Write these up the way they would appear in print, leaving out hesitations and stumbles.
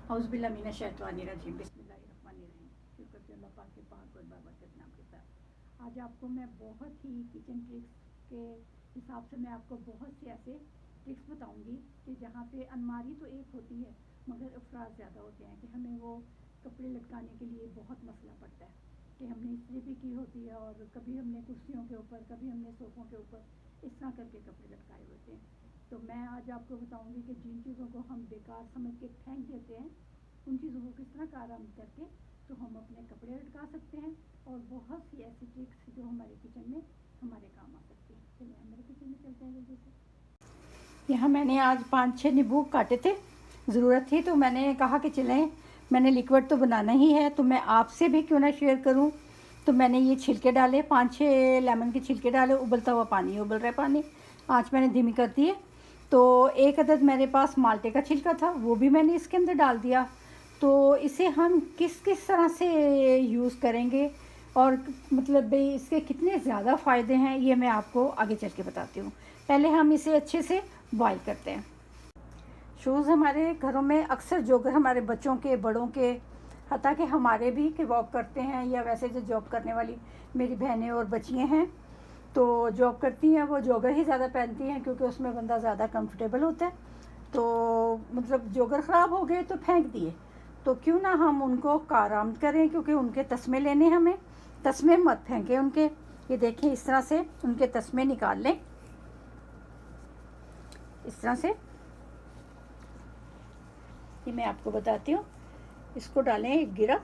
औज़ुबिल्लाहिमिनश्शैतानिर्रजीम बिस्मिल्लाहिर्रहमानिर्रहीम। शुक्र करते हैं अल्लाह पाक के पाक और बाबरकत नाम के साथ। आज आपको मैं बहुत ही किचन ट्रिक्स के हिसाब से मैं आपको बहुत से ऐसे ट्रिक्स बताऊंगी कि जहाँ पे अलमारी तो एक होती है मगर अफराद ज़्यादा होते हैं कि हमें वो कपड़े लटकाने के लिए बहुत मसला पड़ता है कि हमने इस्त्री भी की होती है और कभी हमने कुर्सियों के ऊपर, कभी हमने सोफ़ों के ऊपर इस तरह करके कपड़े लटकाए होते हैं। तो मैं आज आपको बताऊंगी कि जिन चीज़ों को हम बेकार समझ के फेंक देते हैं उन चीज़ों को किस तरह कारआमद करके तो हम अपने कपड़े लटका सकते हैं और बहुत सी ऐसी ट्रिक्स जो हमारे किचन में हमारे काम आ सकती हैं। चलिए हमारे किचन में चलते हैं जल्दी से। यहाँ मैंने आज 5-6 नींबू काटे थे, ज़रूरत थी तो मैंने कहा कि चलें, मैंने लिक्विड तो बनाना ही है तो मैं आपसे भी क्यों ना शेयर करूं। तो मैंने ये छिलके डाले, 5-6 लेमन के छिलके डाले, उबलता हुआ पानी, उबल रहा है पानी, आँच मैंने धीमी कर दी है। तो एक अदद मेरे पास माल्टे का छिलका था, वो भी मैंने इसके अंदर डाल दिया। तो इसे हम किस किस तरह से यूज़ करेंगे और मतलब भाई इसके कितने ज़्यादा फ़ायदे हैं ये मैं आपको आगे चल के बताती हूँ। पहले हम इसे अच्छे से बॉईल करते हैं। शूज़ हमारे घरों में अक्सर जोगर हमारे बच्चों के, बड़ों के, हत्ता कि हमारे भी कि वॉक करते हैं या वैसे जो जॉब करने वाली मेरी बहनें और बच्चियाँ हैं तो जॉब करती हैं वो जोगर ही ज़्यादा पहनती हैं क्योंकि उसमें बंदा ज़्यादा कंफर्टेबल होता है। तो मतलब जोगर ख़राब हो गए तो फेंक दिए, तो क्यों ना हम उनको कारआमद करें क्योंकि उनके तस्मे लेने, हमें तस्मे मत फेंकें उनके। ये देखें इस तरह से उनके तस्मे निकाल लें, इस तरह से। ये मैं आपको बताती हूँ, इसको डालें एक गिरा,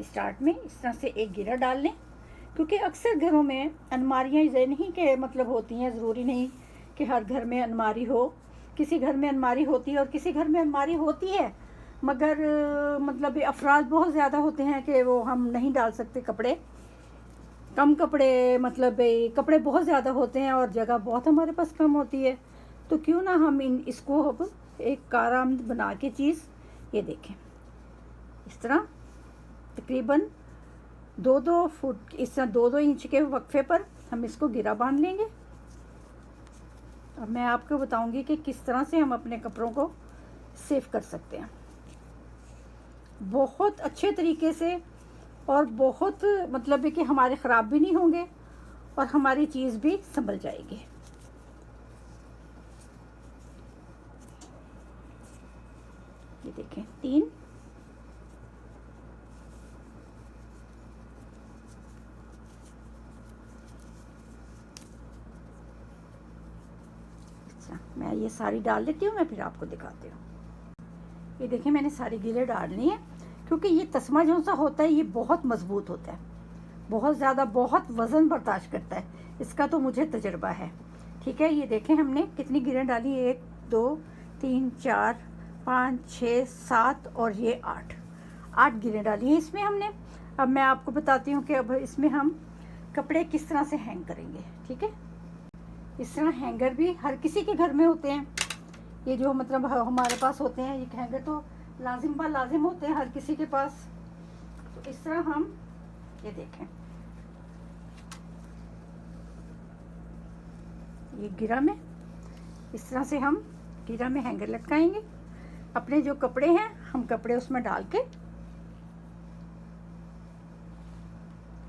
स्टार्ट में इस तरह से एक गिरा डाल लें क्योंकि अक्सर घरों में अलमारियाँ ये नहीं के मतलब होती हैं, ज़रूरी नहीं कि हर घर में अलमारी हो। किसी घर में अलमारी होती है और किसी घर में अलमारी होती है मगर मतलब अफराद बहुत ज़्यादा होते हैं कि वो हम नहीं डाल सकते कपड़े, कम कपड़े, मतलब कपड़े बहुत ज़्यादा होते हैं और जगह बहुत हमारे पास कम होती है। तो क्यों ना हम इसको अब एक कारआमद बना के चीज़, ये देखें इस तरह तकरीबन 2-2 फुट, इस तरह 2-2 इंच के वक्फे पर हम इसको गिरा बांध लेंगे। अब मैं आपको बताऊंगी कि किस तरह से हम अपने कपड़ों को सेव कर सकते हैं बहुत अच्छे तरीके से और बहुत मतलब है कि हमारे ख़राब भी नहीं होंगे और हमारी चीज़ भी संभल जाएगी। ये देखें 3, मैं ये सारी डाल देती हूँ, मैं फिर आपको दिखाती हूँ। ये देखिए मैंने सारी गिले डाल ली है क्योंकि ये तस्मा जो सा होता है ये बहुत मज़बूत होता है, बहुत ज़्यादा, बहुत वज़न बर्दाश्त करता है, इसका तो मुझे तजर्बा है। ठीक है, ये देखें हमने कितनी गिरें डाली, 1 2 3 4 5 6 7 और ये 8 गिरें डाली है इसमें हमने। अब मैं आपको बताती हूँ कि अब इसमें हम कपड़े किस तरह से हैंग करेंगे। ठीक है, इस तरह हैंगर भी हर किसी के घर में होते हैं, ये जो मतलब हमारे पास होते हैं, ये हैंगर तो लाजिम होते हैं हर किसी के पास। तो इस तरह हम ये देखें, ये गिरा में इस तरह से हम गिरा में हैंगर लटकाएंगे। अपने जो कपड़े हैं हम कपड़े उसमें डाल के,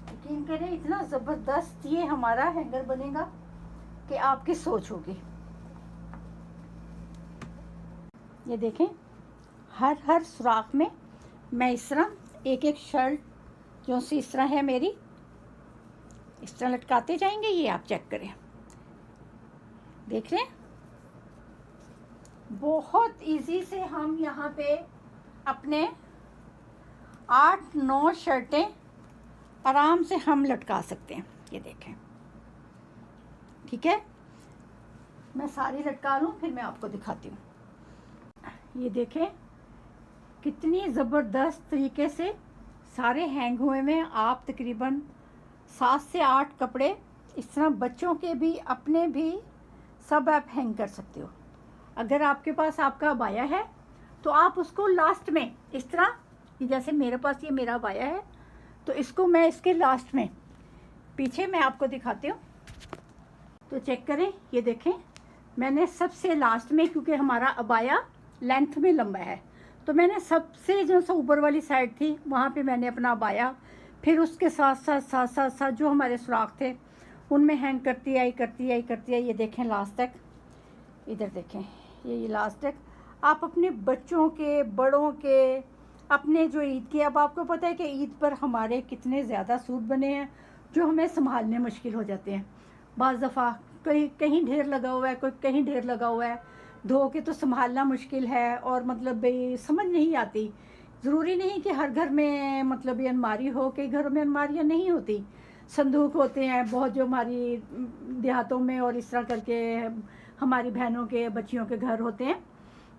यकीन करें इतना ज़बरदस्त ये हमारा हैंगर बनेगा कि आपकी सोच होगी। ये देखें हर सुराख में मैं इस तरह एक शर्ट जो सी इस तरह है मेरी, इस तरह लटकाते जाएंगे। ये आप चेक करें, देख रहे हैं बहुत इजी से हम यहाँ पे अपने 8-9 शर्टें आराम से हम लटका सकते हैं। ये देखें, ठीक है, मैं सारी लटका लूँ फिर मैं आपको दिखाती हूँ। ये देखें कितनी ज़बरदस्त तरीके से सारे हैंग हुए में आप तकरीबन 7 से 8 कपड़े इस तरह बच्चों के भी, अपने भी, सब आप हैंग कर सकते हो। अगर आपके पास आपका अबाया है तो आप उसको लास्ट में इस तरह, जैसे मेरे पास ये मेरा अबाया है तो इसको मैं इसके लास्ट में, पीछे मैं आपको दिखाती हूँ, तो चेक करें, ये देखें मैंने सबसे लास्ट में, क्योंकि हमारा अबाया लेंथ में लंबा है, तो मैंने सबसे जो सा ऊपर वाली साइड थी वहाँ पे मैंने अपना अबाया, फिर उसके साथ साथ साथ साथ साथ जो हमारे सुराख थे उनमें हैंग करती आई करती आई करती आई। ये देखें लास्ट तक, इधर देखें ये लास्ट तक। आप अपने बच्चों के, बड़ों के, अपने जो ईद के, अब आपको पता है कि ईद पर हमारे कितने ज़्यादा सूट बने हैं जो हमें संभालने मुश्किल हो जाते हैं। बाज़ दफ़ा कहीं कहीं ढेर लगा हुआ है, कोई कहीं ढेर लगा हुआ है, धो के तो संभालना मुश्किल है और मतलब समझ नहीं आती। ज़रूरी नहीं कि हर घर में मतलब ये अलमारी हो, कई घरों में अलमारियाँ नहीं होती, संदूक होते हैं बहुत, जो हमारी देहातों में और इस तरह करके हमारी बहनों के, बच्चियों के घर होते हैं,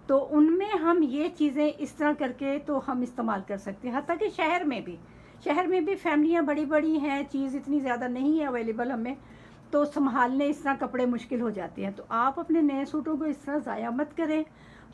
तो उनमें हम ये चीज़ें इस तरह करके तो हम इस्तेमाल कर सकते हैं। हत्ता कि शहर में भी फैमिलियाँ बड़ी बड़ी हैं, चीज़ इतनी ज़्यादा नहीं है अवेलेबल हमें, तो संभालने इस तरह कपड़े मुश्किल हो जाते हैं। तो आप अपने नए सूटों को इस तरह ज़ाया मत करें,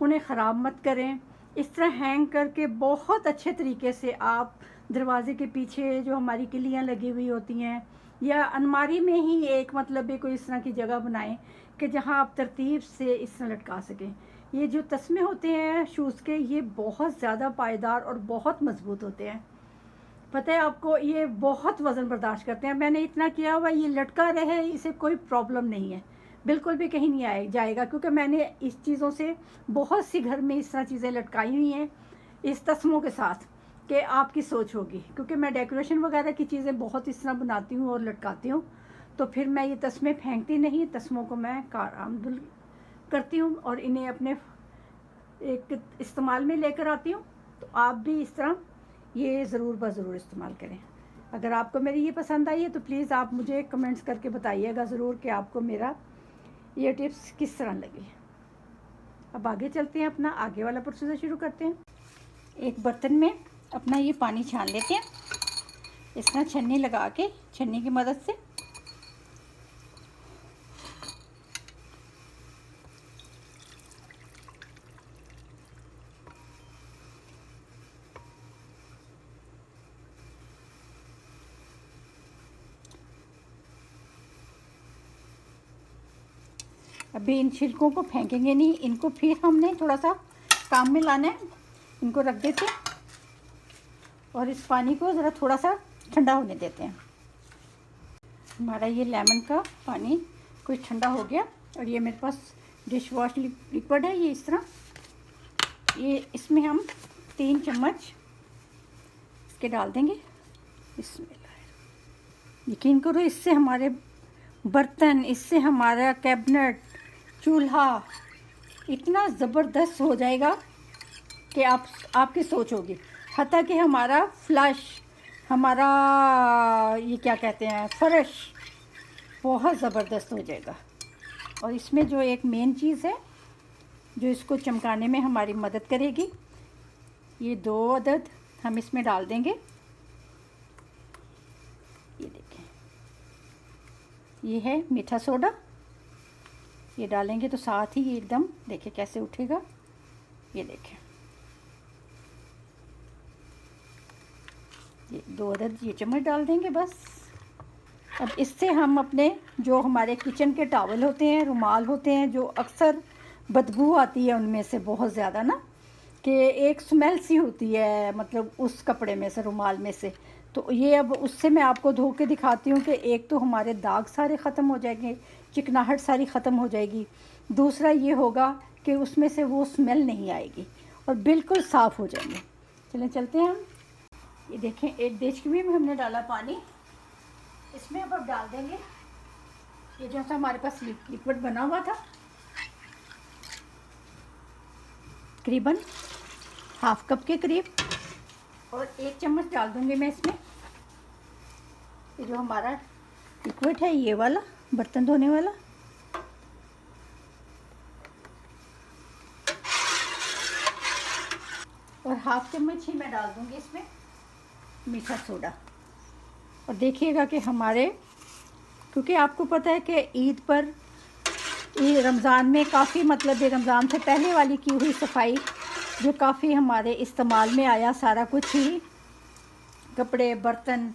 उन्हें ख़राब मत करें। इस तरह हैंग करके बहुत अच्छे तरीके से आप दरवाज़े के पीछे जो हमारी किलियाँ लगी हुई होती हैं, या अलमारी में ही एक मतलब कोई इस तरह की जगह बनाएं कि जहाँ आप तरतीब से इस तरह लटका सकें। ये जो तस्मे होते हैं शूज़ के, ये बहुत ज़्यादा पायदार और बहुत मज़बूत होते हैं। पता है आपको, ये बहुत वज़न बर्दाश्त करते हैं। मैंने इतना किया हुआ, ये लटका रहे, इसे कोई प्रॉब्लम नहीं है, बिल्कुल भी कहीं नहीं जाएगा, क्योंकि मैंने इस चीज़ों से बहुत सी घर में इस तरह चीज़ें लटकाई हुई हैं इस तस्मों के साथ, कि आपकी सोच होगी, क्योंकि मैं डेकोरेशन वगैरह की चीज़ें बहुत इस तरह बनाती हूँ और लटकाती हूँ, तो फिर मैं ये तस्मे फेंकती नहीं, तस्मों को मैं कारआमद करती हूँ और इन्हें अपने एक इस्तेमाल में लेकर आती हूँ। तो आप भी इस तरह ये ज़रूर ज़रूर इस्तेमाल करें। अगर आपको मेरी ये पसंद आई है तो प्लीज़ आप मुझे कमेंट्स करके बताइएगा ज़रूर कि आपको मेरा ये टिप्स किस तरह लगी। अब आगे चलते हैं, अपना आगे वाला प्रोसीजर शुरू करते हैं। एक बर्तन में अपना ये पानी छान लेते हैं, इस तरह छन्नी लगा के, छन्नी की मदद से। अभी इन छिलकों को फेंकेंगे नहीं, इनको फिर हमने थोड़ा सा काम में लाना है। इनको रख देते हैं और इस पानी को ज़रा थोड़ा सा ठंडा होने देते हैं। हमारा ये लेमन का पानी कुछ ठंडा हो गया और ये मेरे पास डिश वॉश लिक्विड है, ये इस तरह, ये इसमें हम 3 चम्मच इसके डाल देंगे। यकीन करो, इससे हमारे बर्तन, इससे हमारा कैबिनेट, चूल्हा इतना ज़बरदस्त हो जाएगा कि आपकी सोच होगी। हत्ता कि हमारा फ्लश, हमारा ये क्या कहते हैं, फर्श बहुत ज़बरदस्त हो जाएगा। और इसमें जो एक मेन चीज़ है जो इसको चमकाने में हमारी मदद करेगी, ये 2 अदद हम इसमें डाल देंगे। ये देखें, ये है मीठा सोडा, ये डालेंगे तो साथ ही ये एकदम देखिए कैसे उठेगा। ये देखें, ये 2 अदद ये चम्मच डाल देंगे बस। अब इससे हम अपने जो हमारे किचन के टॉवल होते हैं, रुमाल होते हैं, जो अक्सर बदबू आती है उनमें से बहुत ज़्यादा ना, कि एक स्मेल सी होती है मतलब उस कपड़े में से, रुमाल में से, तो ये अब उससे मैं आपको धो के दिखाती हूँ कि एक तो हमारे दाग सारे ख़त्म हो जाएंगे, चिकनाहट सारी ख़त्म हो जाएगी। दूसरा ये होगा कि उसमें से वो स्मेल नहीं आएगी और बिल्कुल साफ़ हो जाएंगे। चलें चलते हैं हम। ये देखें, एक देचकी में हमने डाला पानी, इसमें अब डाल देंगे ये जो सा हमारे पास लिक्विड बना हुआ था, करीबन ½ कप के करीब, और 1 चम्मच डाल दूंगी मैं इसमें। ये जो हमारा लिक्विड है ये वाला, बर्तन धोने वाला, और ½ चम्मच ही मैं डाल दूंगी इसमें मीठा सोडा। और देखिएगा कि हमारे, क्योंकि आपको पता है कि ईद पर, ये रमज़ान में काफ़ी मतलब ये रमज़ान से पहले वाली की हुई सफाई जो काफ़ी हमारे इस्तेमाल में आया, सारा कुछ ही, कपड़े, बर्तन,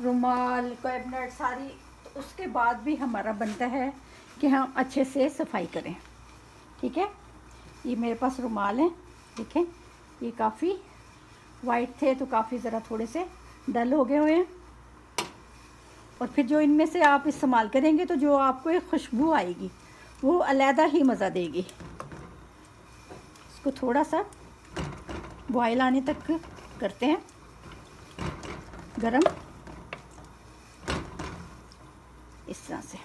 रुमाल, कैबिनेट सारी, तो उसके बाद भी हमारा बनता है कि हम अच्छे से सफाई करें। ठीक है, ये मेरे पास रुमाल हैं, देखें ये काफ़ी वाइट थे तो काफ़ी ज़रा थोड़े से डल हो गए हुए हैं। और फिर जो इनमें से आप इस्तेमाल करेंगे तो जो आपको एक खुशबू आएगी वो अलहदा ही मज़ा देगी। इसको थोड़ा सा बॉयल आने तक करते हैं गरम, इस तरह से।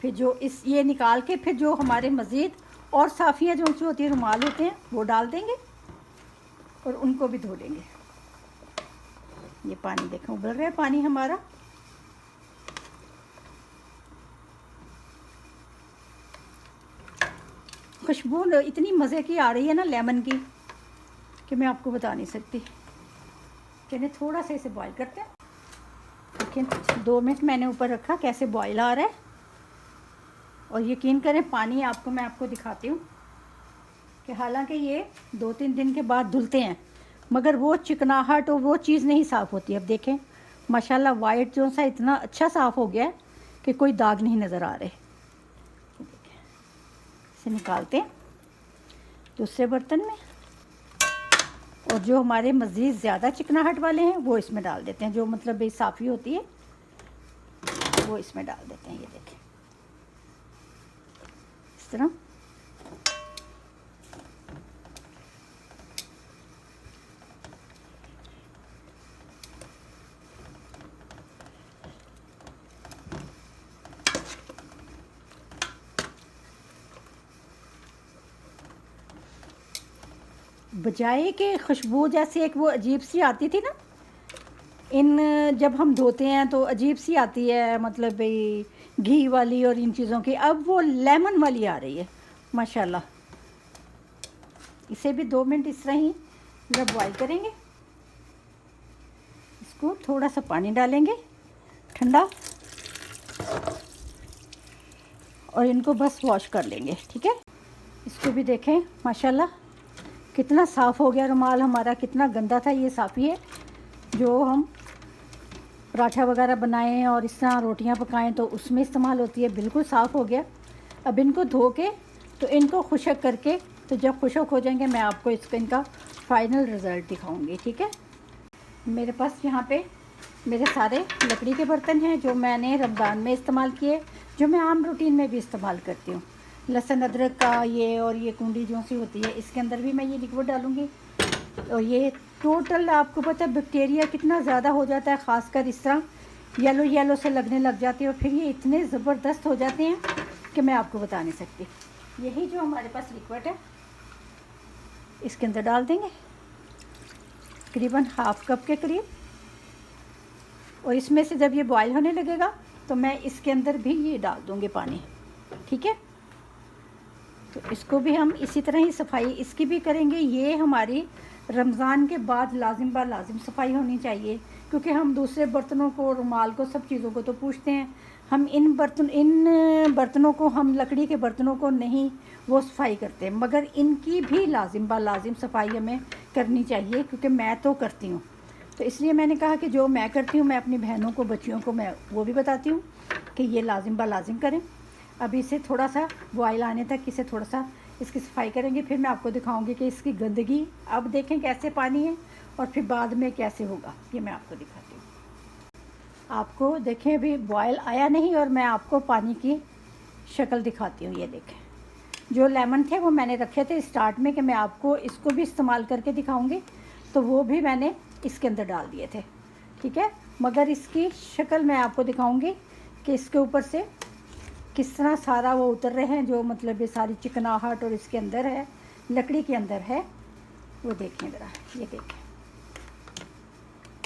फिर जो ये निकाल के फिर जो हमारे मज़ीद और साफ़ियाँ जो होती है, रुमाल होते हैं, वो डाल देंगे और उनको भी धो लेंगे। ये पानी देखें उबल रहा है पानी हमारा। खुशबू इतनी मज़े की आ रही है ना लेमन की कि मैं आपको बता नहीं सकती। चलिए थोड़ा सा इसे बॉईल करते हैं। लेकिन 2 मिनट मैंने ऊपर रखा, कैसे बॉईल आ रहा है। और यकीन करें पानी मैं आपको दिखाती हूँ कि हालांकि ये 2-3 दिन के बाद धुलते हैं मगर वो चिकनाहट और वो चीज़ नहीं साफ़ होती। अब देखें माशाल्लाह वाइट जो सा इतना अच्छा साफ़ हो गया है कि कोई दाग नहीं नज़र आ रहे। इसे निकालते हैं दूसरे बर्तन में और जो हमारे मज़ीद ज़्यादा चिकनाहट वाले हैं वो इसमें डाल देते हैं। जो मतलब बेसाफ़ी होती है वो इसमें डाल देते हैं। ये देखें इस तरह। बजाय कि खुशबू जैसे एक वो अजीब सी आती थी ना, जब हम धोते हैं तो अजीब सी आती है, मतलब घी वाली और इन चीज़ों की, अब वो लेमन वाली आ रही है माशाल्लाह। इसे भी 2 मिनट इस तरह ही जब बॉईल करेंगे। इसको थोड़ा सा पानी डालेंगे ठंडा और इनको बस वॉश कर लेंगे। ठीक है, इसको भी देखें माशाल्लाह कितना साफ़ हो गया रुमाल हमारा। कितना गंदा था, ये साफ़ी है जो हम पराठा वगैरह बनाएं और इस तरह रोटियां पकाएं तो उसमें इस्तेमाल होती है। बिल्कुल साफ़ हो गया। अब इनको धो के तो इनको खुशक करके, तो जब खुशक हो जाएंगे मैं आपको इनका फ़ाइनल रिज़ल्ट दिखाऊंगी। ठीक है, मेरे पास यहाँ पे मेरे सारे लकड़ी के बर्तन हैं जो मैंने रमज़ान में इस्तेमाल किए, जो मैं आम रूटीन में भी इस्तेमाल करती हूँ। लहसुन अदरक का ये और ये कुंडी जो सी होती है, इसके अंदर भी मैं ये लिक्विड डालूँगी। और ये टोटल आपको पता है बैक्टीरिया कितना ज़्यादा हो जाता है, ख़ासकर इस तरह येलो येलो से लगने लग जाते हैं और फिर ये इतने ज़बरदस्त हो जाते हैं कि मैं आपको बता नहीं सकती। यही जो हमारे पास लिक्विड है इसके अंदर डाल देंगे तकरीबन ½ कप के करीब। और इसमें से जब ये बॉयल होने लगेगा तो मैं इसके अंदर भी ये डाल दूँगी पानी। ठीक है, तो इसको भी हम इसी तरह ही सफाई इसकी भी करेंगे। ये हमारी रमज़ान के बाद लाजिम बा लाजिम सफाई होनी चाहिए, क्योंकि हम दूसरे बर्तनों को, रुमाल को, सब चीज़ों को तो पूछते हैं। हम इन बर्तनों को, हम लकड़ी के बर्तनों को नहीं वो सफाई करते, मगर इनकी भी लाजिम बा लाजिम सफाई हमें करनी चाहिए, क्योंकि मैं तो करती हूँ। तो इसलिए मैंने कहा कि जो मैं करती हूँ मैं अपनी बहनों को, बच्चियों को मैं वो भी बताती हूँ कि ये लाजिम बा लाजिम करें। अब इसे थोड़ा सा बॉयल आने तक इसे थोड़ा सा इसकी सफाई करेंगे, फिर मैं आपको दिखाऊंगी कि इसकी गंदगी अब देखें कैसे पानी है और फिर बाद में कैसे होगा, ये मैं आपको दिखाती हूँ। आपको देखें अभी बॉयल आया नहीं और मैं आपको पानी की शक्ल दिखाती हूँ। ये देखें, जो लेमन थे वो मैंने रखे थे स्टार्ट में कि मैं आपको इसको भी इस्तेमाल करके दिखाऊंगी, तो वो भी मैंने इसके अंदर डाल दिए थे। ठीक है, मगर इसकी शक्ल मैं आपको दिखाऊंगी कि इसके ऊपर से किस तरह सारा वो उतर रहे हैं, जो मतलब ये सारी चिकनाहट और इसके अंदर है, लकड़ी के अंदर है, वो देखें ज़रा। ये देखें,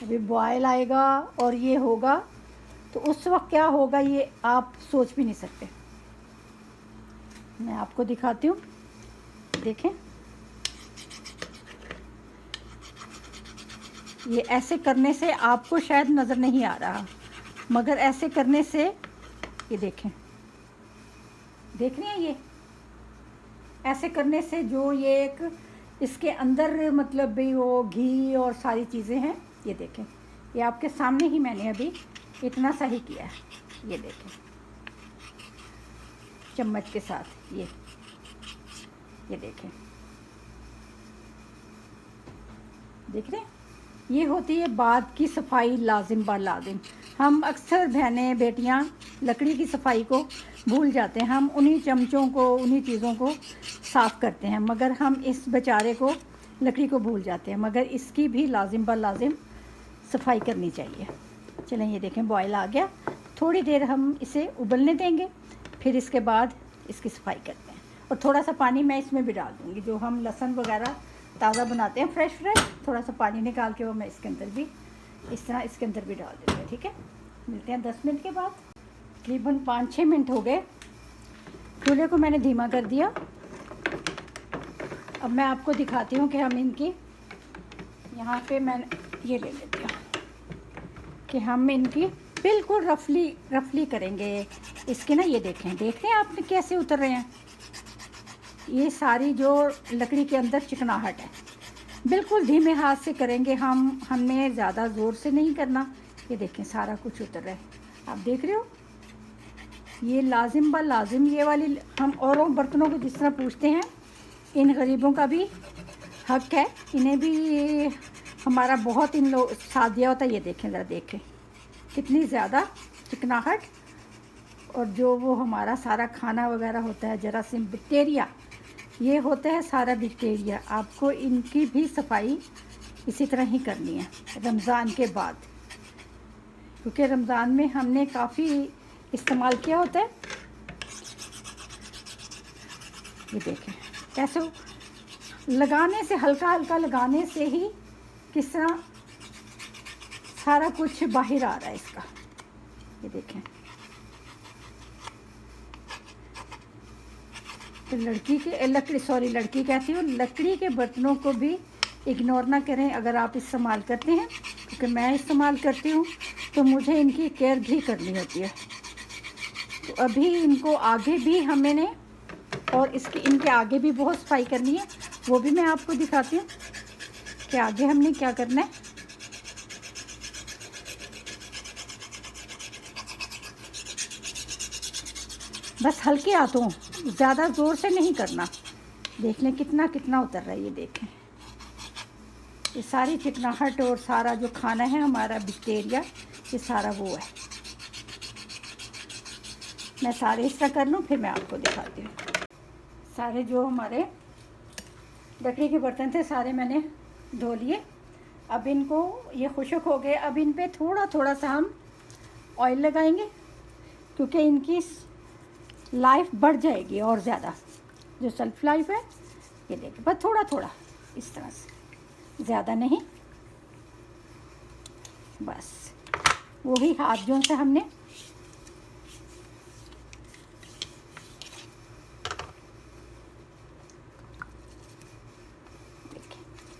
अभी बॉयल आएगा और ये होगा तो उस वक्त क्या होगा ये आप सोच भी नहीं सकते। मैं आपको दिखाती हूँ, देखें ये ऐसे करने से आपको शायद नज़र नहीं आ रहा, मगर ऐसे करने से ये देखें, देख रहे हैं, ये ऐसे करने से जो ये एक इसके अंदर मतलब भी वो घी और सारी चीज़ें हैं, ये देखें, ये आपके सामने ही मैंने अभी इतना सा ही किया है। ये देखें, चम्मच के साथ ये देखें, देख रहे हैं। ये होती है बाद की सफाई लाजिम बा लाजिम। हम अक्सर बहनें बेटियां लकड़ी की सफाई को भूल जाते हैं, हम उन्हीं चमचों को उन्हीं चीज़ों को साफ़ करते हैं, मगर हम इस बेचारे को लकड़ी को भूल जाते हैं, मगर इसकी भी लाजिम बा लाजिम सफाई करनी चाहिए। चलें, ये देखें बॉयल आ गया, थोड़ी देर हम इसे उबलने देंगे, फिर इसके बाद इसकी सफाई करते हैं। और थोड़ा सा पानी मैं इसमें भी डाल दूँगी, जो हम लहसुन वगैरह ताज़ा बनाते हैं फ्रेश थोड़ा सा पानी निकाल के वो मैं इसके अंदर भी इस तरह इसके अंदर भी डाल देती हूँ। ठीक है, मिलते हैं 10 मिनट के बाद। तकरीबन 5-6 मिनट हो गए, चूल्हे को मैंने धीमा कर दिया। अब मैं आपको दिखाती हूँ कि हम इनकी यहाँ पे मैं ये ले लेती हूँ कि हम इनकी बिल्कुल रफली करेंगे इसके ना। ये देखें, देख रहे हैं आपने कैसे उतर रहे हैं। ये सारी जो लकड़ी के अंदर चिकनाहट है, बिल्कुल धीमे हाथ से करेंगे हम, हमें ज़्यादा ज़ोर से नहीं करना। ये देखें सारा कुछ उतर रहा है, आप देख रहे हो। ये लाजिम बा लाजिम ये वाली हम औरों बर्तनों को जिस तरह पूछते हैं, इन गरीबों का भी हक है, इन्हें भी हमारा बहुत इन लोग साथ दिया होता है। ये देखें ज़रा, देखें कितनी ज़्यादा चिकनाहट। और जो वो हमारा सारा खाना वगैरह होता है, जरासीम बैक्टीरिया, ये होता है सारा बैक्टीरिया। आपको इनकी भी सफाई इसी तरह ही करनी है रमज़ान के बाद, क्योंकि रमज़ान में हमने काफ़ी इस्तेमाल किया होता है। ये देखें कैसे लगाने से, हल्का हल्का लगाने से ही किस तरह सारा कुछ बाहर आ रहा है इसका। ये देखें, तो लड़की कहती हूँ, लकड़ी के बर्तनों को भी इग्नोर ना करें अगर आप इस्तेमाल करते हैं, क्योंकि मैं इस्तेमाल करती हूँ तो मुझे इनकी केयर भी करनी होती है। तो अभी इनको आगे भी हमने और इनके आगे भी बहुत सफाई करनी है, वो भी मैं आपको दिखाती हूँ कि आगे हमने क्या करना है। बस हल्के हाथों, ज़्यादा ज़ोर से नहीं करना। देख लें कितना कितना उतर रहा है। ये देखें, ये सारी चिकनाहट और सारा जो खाना है हमारा बैक्टीरिया, ये सारा वो है। मैं सारे इस तरह कर लूँ, फिर मैं आपको दिखाती हूँ। सारे जो हमारे लकड़ी के बर्तन थे सारे मैंने धो लिए। अब इनको ये खुश्क हो गए, अब इन पे थोड़ा थोड़ा सा हम ऑयल लगाएंगे, क्योंकि इनकी लाइफ बढ़ जाएगी और ज़्यादा, जो सेल्फ लाइफ है। ये देखिए, बस थोड़ा थोड़ा इस तरह से, ज़्यादा नहीं। बस वही हाथ जो से हमने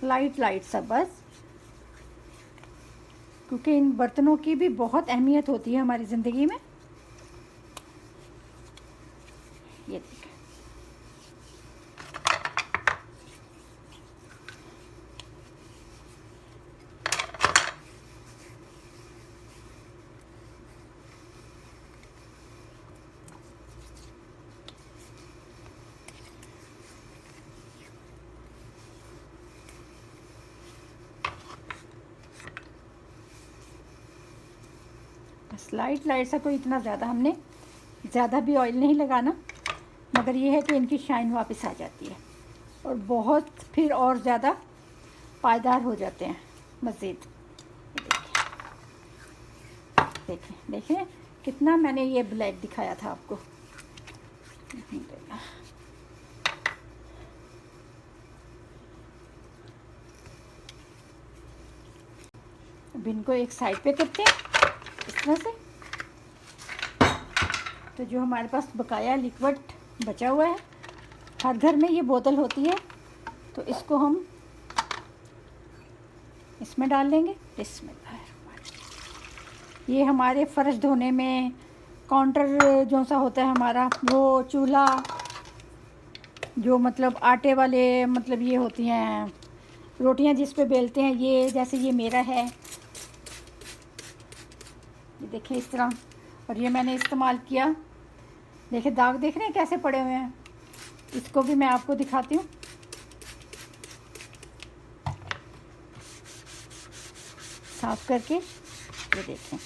लाइट सा, बस, क्योंकि इन बर्तनों की भी बहुत अहमियत होती है हमारी ज़िंदगी में। ये देखिए, बस लाइट सा, कोई इतना ज़्यादा हमने ज़्यादा भी ऑयल नहीं लगाना, मगर ये है कि इनकी शाइन वापस आ जाती है और बहुत फिर और ज़्यादा पायदार हो जाते हैं मज़ीद। देखिए कितना मैंने ये ब्लैक दिखाया था आपको। अब इनको एक साइड पे करते हैं इस तरह से। तो जो हमारे पास बकाया लिक्विड बचा हुआ है, हर घर में ये बोतल होती है, तो इसको हम इसमें डाल लेंगे। इसमें ये हमारे फ़र्श धोने में, काउंटर जो सा होता है हमारा, वो चूल्हा जो मतलब आटे वाले, मतलब ये होती हैं रोटियां जिस पे बेलते हैं, ये जैसे ये मेरा है, ये देखें इस तरह। और ये मैंने इस्तेमाल किया। देखिए दाग देख रहे हैं कैसे पड़े हुए हैं। इसको भी मैं आपको दिखाती हूँ। साफ करके ये देखें,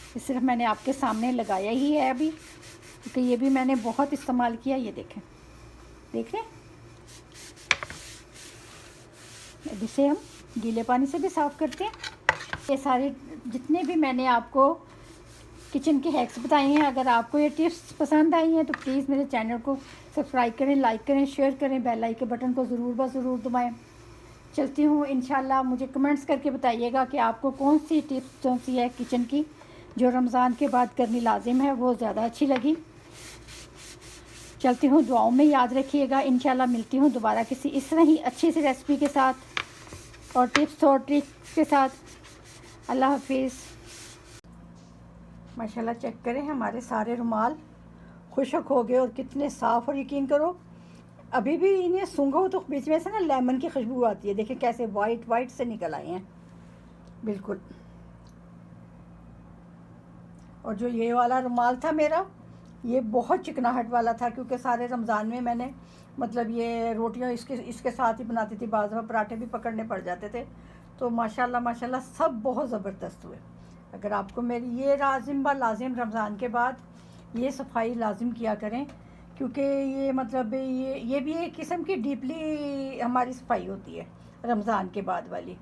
ये सिर्फ मैंने आपके सामने लगाया ही है अभी, क्योंकि ये भी मैंने बहुत इस्तेमाल किया। ये देखें, देख रहे हैं। अब इसे हम गीले पानी से भी साफ़ करते हैं। ये सारे जितने भी मैंने आपको किचन के हैक्स बताए हैं, अगर आपको ये टिप्स पसंद आई हैं तो प्लीज़ मेरे चैनल को सब्सक्राइब करें, लाइक करें, शेयर करें, बेल आइकन बटन को ज़रूर दबाएं। चलती हूँ, इंशाल्लाह मुझे कमेंट्स करके बताइएगा कि आपको कौन सी टिप्स कौन सी है किचन की जो रमज़ान के बाद करनी लाजिम है, वो ज़्यादा अच्छी लगी। चलती हूँ, दुआओं में याद रखिएगा। इंशाल्लाह मिलती हूँ दोबारा किसी इस तरह ही अच्छी सी रेसिपी के साथ और टिप्स और ट्रिक्स के साथ। अल्लाह हाफिज़। माशाल्लाह चेक करें, हमारे सारे रुमाल खुशक हो गए और कितने साफ़। और यकीन करो अभी भी इन्हें सूंघो तो बीच में से ना लेमन की खुशबू आती है। देखिए कैसे वाइट से निकल आए हैं बिल्कुल। और जो ये वाला रुमाल था मेरा, ये बहुत चिकनाहट वाला था, क्योंकि सारे रमज़ान में मैंने मतलब ये रोटियां इसके साथ ही बनाती थी। बाज़ में पराठे भी पकड़ने पड़ जाते थे। तो माशाल्लाह सब बहुत ज़बरदस्त हुए। अगर आपको मेरी ये लाजिम रमज़ान के बाद ये सफाई लाजिम किया करें, क्योंकि ये मतलब ये भी एक किस्म की डीपली हमारी सफाई होती है रमज़ान के बाद वाली।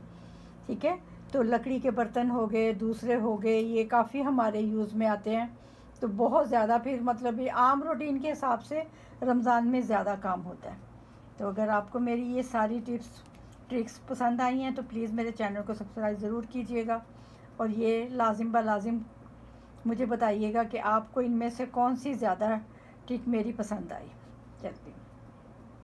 ठीक है, तो लकड़ी के बर्तन हो गए, दूसरे हो गए, ये काफ़ी हमारे यूज़ में आते हैं। तो बहुत ज़्यादा फिर मतलब ये आम रूटीन के हिसाब से रमज़ान में ज़्यादा काम होता है। तो अगर आपको मेरी ये सारी टिप्स ट्रिक्स पसंद आई हैं तो प्लीज़ मेरे चैनल को सब्सक्राइब ज़रूर कीजिएगा। और ये लाजिम मुझे बताइएगा कि आपको इनमें से कौन सी ज़्यादा ट्रिक मेरी पसंद आई। चलती हूँ।